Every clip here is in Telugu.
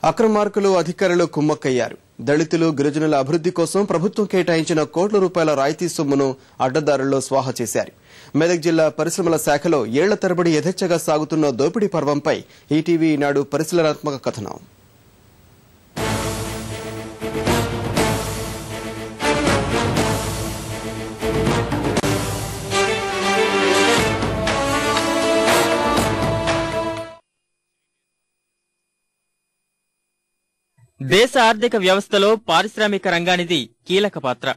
అక్రమార్కులు అధికారులు కుమ్మక్కయ్యారు. దళితులు గిరిజనుల అభివృద్ధి కోసం ప్రభుత్వం కేటాయించిన కోట్ల రూపాయల రాయితీ సొమ్మును అడ్డదారుల్లో స్వాహా చేశారు. మెదక్ జిల్లా పరిశ్రమల శాఖలో ఏళ్ల తరబడి యథేచ్ఛగా సాగుతున్న దోపిడీ పర్వంపై ఈటీవీ ఈనాడు పరిశీలనాత్మక కథనం. దేశ ఆర్థిక వ్యవస్థలో పారిశ్రామిక రంగానిది కీలక పాత్ర.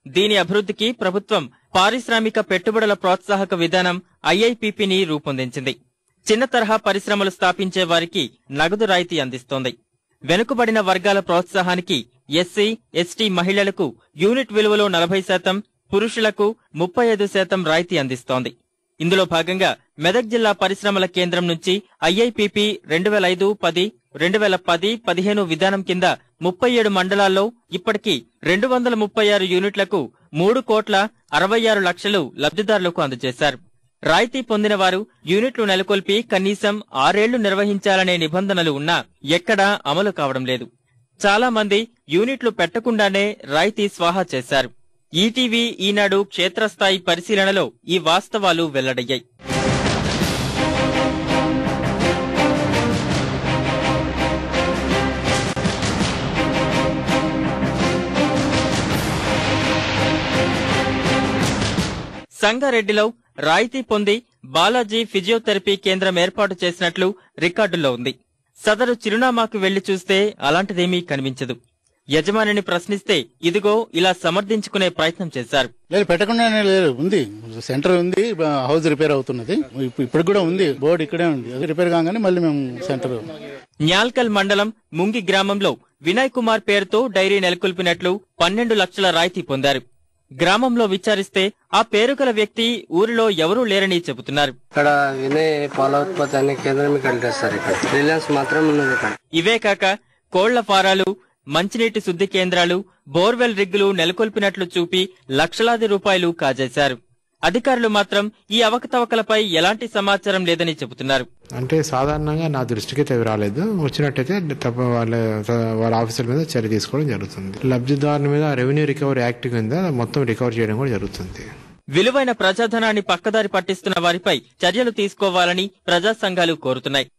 దీని అభివృద్ధికి ప్రభుత్వం పారిశ్రామిక పెట్టుబడుల ప్రోత్సాహక విధానం ఐఐపిపిని రూపొందించింది. చిన్న తరహా పరిశ్రమలు స్థాపించే వారికి నగదు రాయితీ అందిస్తోంది. వెనుకబడిన వర్గాల ప్రోత్సాహానికి ఎస్సీ, ఎస్టీ మహిళలకు యూనిట్ విలువలో 40%, పురుషులకు 35% రాయితీ అందిస్తోంది. ఇందులో భాగంగా మెదక్ జిల్లా పరిశ్రమల కేంద్రం నుంచి ఐఐపిపి 2005-10, 2010-15 విధానం కింద 37 మండలాల్లో ఇప్పటికీ 236 యూనిట్లకు 3,66,00,000 లబ్ధిదారులకు అందజేశారు. రాయితీ పొందిన వారు యూనిట్లు నెలకొల్పి కనీసం 6 ఏళ్లు నిర్వహించాలనే నిబంధనలు ఉన్నా ఎక్కడా అమలు కావడం లేదు. చాలా మంది యూనిట్లు పెట్టకుండానే రాయితీ స్వాహా చేశారు. ఈటీవీ ఈనాడు క్షేత్రస్థాయి పరిశీలనలో ఈ వాస్తవాలు వెల్లడయ్యాయి. సంగారెడ్డిలో రాయితీ పొంది బాలాజీ ఫిజియోథెరపీ కేంద్రం ఏర్పాటు చేసినట్లు రికార్డుల్లో ఉంది. సదరు చిరునామాకు వెళ్లి చూస్తే అలాంటిదేమీ కనిపించదు. యజమానిని ప్రశ్నిస్తే ఇదిగో ఇలా సమర్థించుకునే ప్రయత్నం చేశారు. లేదు, పెట్టకుండానే లేదు, ఉంది సెంటర్ ఉంది, హౌస్ రిపేర్ అవుతున్నది, ఇప్పుడు కూడా ఉంది, బోర్డు ఇక్కడే ఉంది, రిపేర్ కాగానే మళ్ళీ మేము సెంటర్. న్యాల్కల్ మండలం ముంగి గ్రామంలో వినయ్ కుమార్ పేరుతో డైరీ నెలకొల్పినట్లు 12 లక్షల రాయితీ పొందారు. గ్రామంలో విచారిస్తే ఆ పేరు గల వ్యక్తి ఊరిలో ఎవరూ లేరని చెబుతున్నారు. ఇక్కడ వినయ్ పాల ఉత్పత్తి అనే కేంద్రం ఇక్కడ రిలయన్స్ మాత్రం ఉన్నది. ఇవే కాక కోళ్ల ఫారాలు, మంచినీటి శుద్ధి కేంద్రాలు, బోర్వెల్ రిగ్గులు నెలకొల్పినట్లు చూపి లక్షలాది రూపాయలు కాజేశారు. అధికారులు మాత్రం ఈ అవకతవకలపై ఎలాంటి సమాచారం లేదని చెబుతున్నారు. అంటే సాధారణంగా నా దృష్టికి అయితే రాలేదు. వచ్చినట్టయితే వాళ్ళ ఆఫీసుల మీద చర్య తీసుకోవడం జరుగుతుంది. లబ్ధిదారుల మీద రెవెన్యూ రికవరీ యాక్ట్ కింద మొత్తం రికవర్ చేయడం కూడా జరుగుతుంది. విలువైన ప్రజాధనాన్ని పక్కదారి పట్టిస్తున్న వారిపై చర్యలు తీసుకోవాలని ప్రజా సంఘాలు కోరుతున్నాయి.